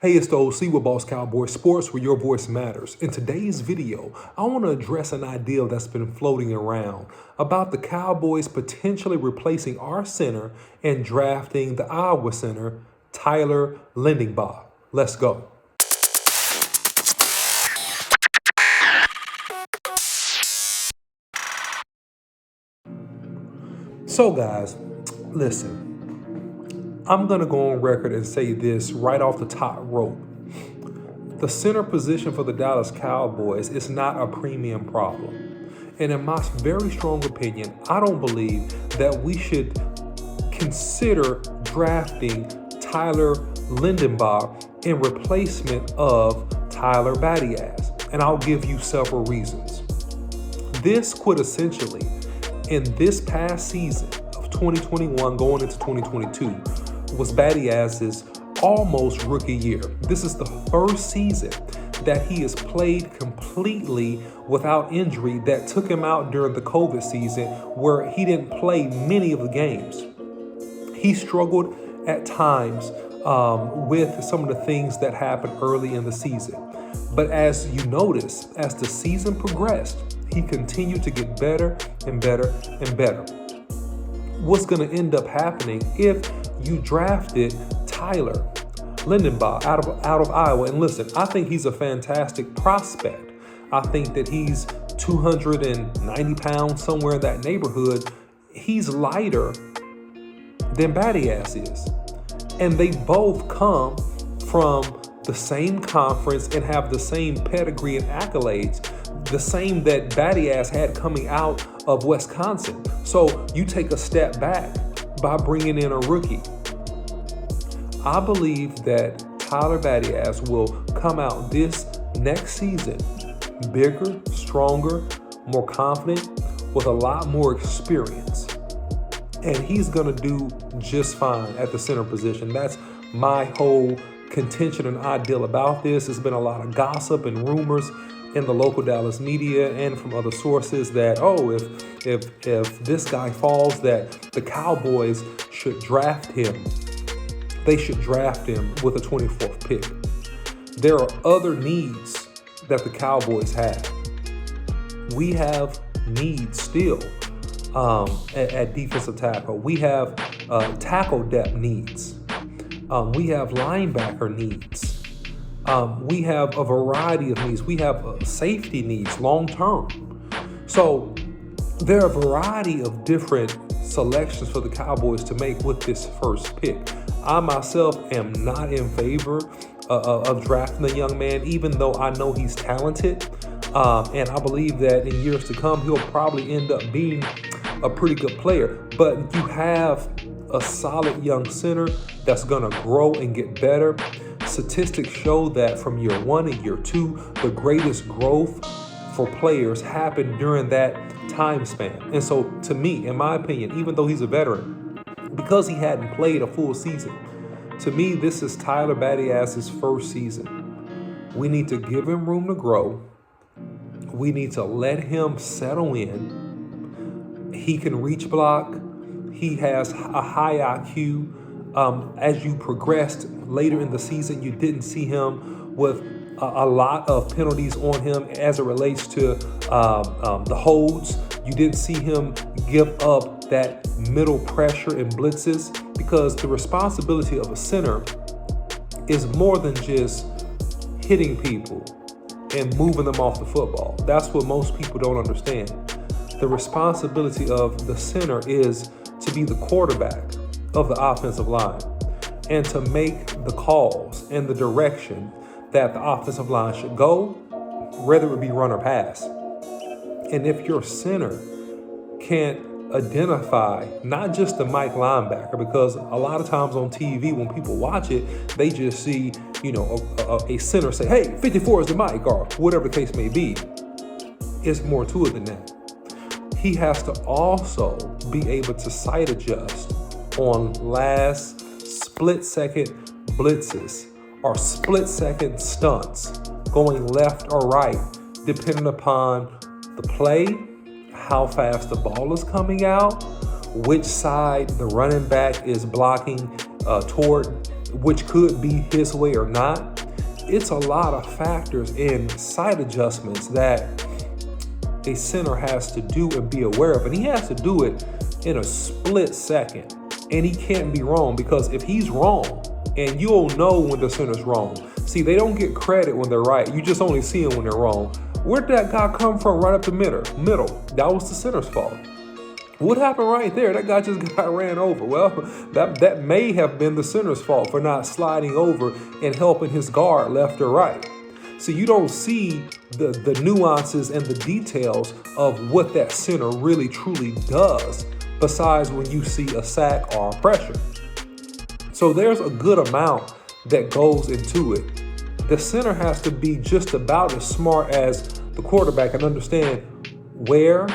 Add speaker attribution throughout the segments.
Speaker 1: Hey, it's the OC with Boss Cowboy Sports, where your voice matters. In today's video, I want to address an idea that's been floating around about the Cowboys potentially replacing our center and drafting the Iowa center, Tyler Lindenbaugh. Let's go. So guys, listen. I'm going to go on record and say this right off the top rope. The center position for the Dallas Cowboys is not a premium problem. And in my very strong opinion, I don't believe that we should consider drafting Tyler Lindenbaugh in replacement of Tyler Biadasz. And I'll give you several reasons. This could essentially, in this past season of 2021 going into 2022, was Biadasz's almost rookie year. This is the first season that he has played completely without injury that took him out during the COVID season where he didn't play many of the games. He struggled at times with some of the things that happened early in the season. But as you notice, as the season progressed, he continued to get better and better and better. What's going to end up happening if you drafted Tyler Lindenbaugh out of Iowa? And listen, I think he's a fantastic prospect. I think that he's 290 pounds, somewhere in that neighborhood. He's lighter than Biadasz is. And they both come from the same conference and have the same pedigree and accolades, the same that Biadasz had coming out of Wisconsin. So you take a step back by bringing in a rookie. I believe that Tyler Biadasz will come out this next season bigger, stronger, more confident, with a lot more experience. And he's going to do just fine at the center position. That's my whole contention and ideal about this. There's been a lot of gossip and rumors in the local Dallas media and from other sources that, if this guy falls, that the Cowboys should draft him. They should draft him with a 24th pick. There are other needs that the Cowboys have. We have needs still at defensive tackle. We have tackle depth needs. We have linebacker needs. We have a variety of needs. We have safety needs long term. So there are a variety of different selections for the Cowboys to make with this first pick. I myself am not in favor of drafting the young man, even though I know he's talented. And I believe that in years to come, he'll probably end up being a pretty good player. But you have a solid young center that's going to grow and get better. Statistics show that from year 1 and year 2, the greatest growth for players happened during that time span. And so to me, in my opinion, even though he's a veteran, because he hadn't played a full season, to me, this is Tyler Biadasz's first season. We need to give him room to grow. We need to let him settle in. He can reach block. He has a high IQ. As you progressed later in the season, you didn't see him with a lot of penalties on him as it relates to the holds. You didn't see him give up that middle pressure and blitzes, because the responsibility of a center is more than just hitting people and moving them off the football. That's what most people don't understand. The responsibility of the center is to be the quarterback of the offensive line and to make the calls and the direction that the offensive line should go, whether it be run or pass. And if your center can't identify not just the Mike linebacker, because a lot of times on TV when people watch it, they just see, a center say, hey, 54 is the Mike, or whatever the case may be. It's more to it than that. He has to also be able to sight adjust on last split-second blitzes or split-second stunts going left or right, depending upon the play, how fast the ball is coming out, which side the running back is blocking toward which could be his way or not. It's a lot of factors and sight adjustments that a center has to do and be aware of. And he has to do it in a split second. And he can't be wrong, because if he's wrong, and you'll know when the center's wrong. See, they don't get credit when they're right. You just only see them when they're wrong. Where'd that guy come from right up the middle? That was the center's fault. What happened right there? That guy just got ran over. Well, that may have been the center's fault for not sliding over and helping his guard left or right. So you don't see the nuances and the details of what that center really truly does, besides when you see a sack or a pressure. So there's a good amount that goes into it. The center has to be just about as smart as the quarterback and understand where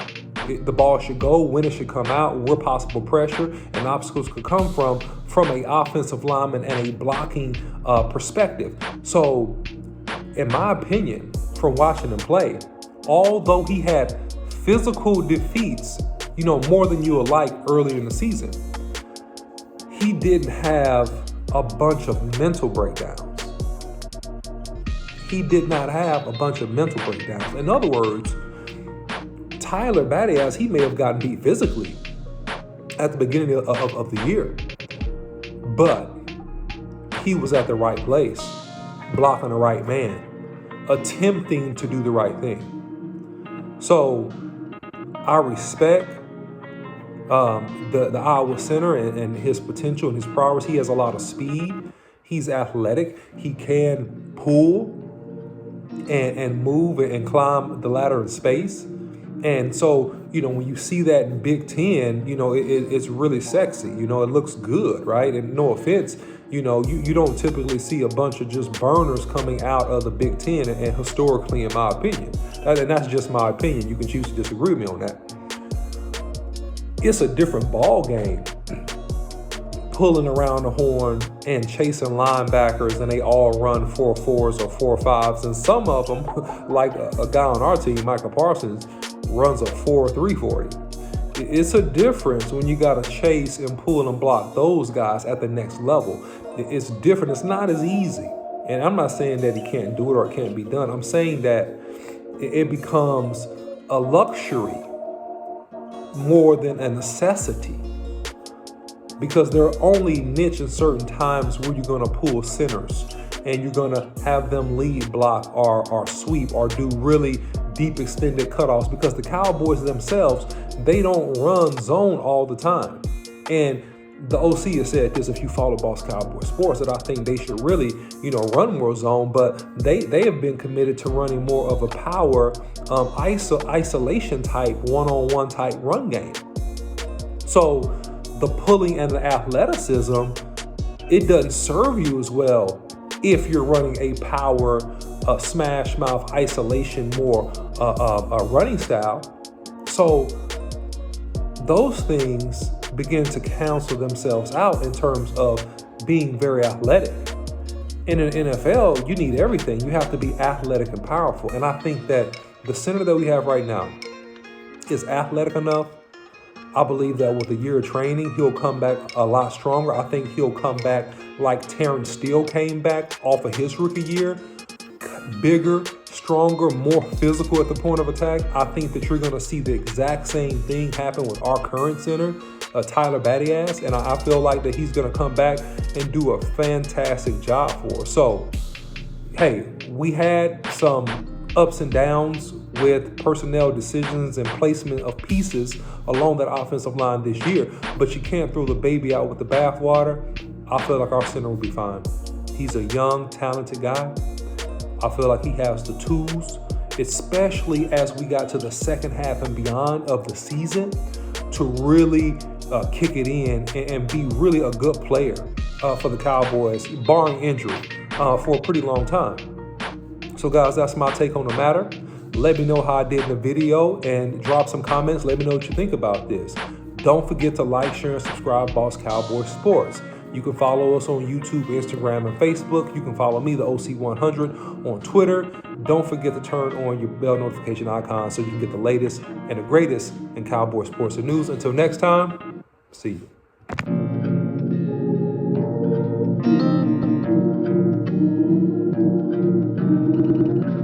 Speaker 1: the ball should go, when it should come out, where possible pressure and obstacles could come from an offensive lineman and a blocking perspective. So, in my opinion, from watching him play, although he had physical defeats, more than you would like earlier in the season, he didn't have a bunch of mental breakdowns. He did not have a bunch of mental breakdowns. In other words, Tyler Biadasz, he may have gotten beat physically at the beginning of the year, but he was at the right place, blocking the right man, attempting to do the right thing. So I respect the Iowa center and his potential and his progress. He has a lot of speed. He's athletic. He can pull and move and climb the ladder in space. And so, when you see that in Big Ten, it's really sexy. It looks good, right? And no offense, you don't typically see a bunch of just burners coming out of the Big Ten, and historically, in my opinion. And that's just my opinion. You can choose to disagree with me on that. It's a different ball game pulling around the horn and chasing linebackers, and they all run 4.4s or 4.5s. And some of them, like a guy on our team, Micah Parsons, runs a 4.3 40. It's a difference when you got to chase and pull and block those guys at the next level. It's different. It's not as easy. And I'm not saying that he can't do it or it can't be done. I'm saying that it becomes a luxury more than a necessity, because there are only niche in certain times where you're going to pull centers and you're going to have them lead block or sweep or do really deep extended cutoffs, because the Cowboys themselves, they don't run zone all the time. And the OC has said this, if you follow Boss Cowboy Sports, that I think they should really, run more zone, but they have been committed to running more of a power isolation type, one-on-one type run game. So the pulling and the athleticism, it doesn't serve you as well if you're running a power smash mouth isolation more running style. So those things begin to cancel themselves out in terms of being very athletic. In an NFL, you need everything. You have to be athletic and powerful. And I think that the center that we have right now is athletic enough. I believe that with a year of training, he'll come back a lot stronger. I think he'll come back like Terrence Steele came back off of his rookie year. Bigger, stronger, more physical at the point of attack. I think that you're going to see the exact same thing happen with our current center, Tyler Biadasz, and I feel like that he's going to come back and do a fantastic job for us. So, hey, we had some ups and downs with personnel decisions and placement of pieces along that offensive line this year, but you can't throw the baby out with the bathwater. I feel like our center will be fine. He's a young, talented guy. I feel like he has the tools, especially as we got to the second half and beyond of the season, to really kick it in and be really a good player for the Cowboys, barring injury, for a pretty long time. So guys, that's my take on the matter. Let me know how I did in the video and drop some comments. Let me know what you think about this. Don't forget to like, share, and subscribe Boss Cowboy Sports. You can follow us on YouTube, Instagram, and Facebook. You can follow me, the OC100, on Twitter. Don't forget to turn on your bell notification icon so you can get the latest and the greatest in Cowboy sports and news. Until next time, see you.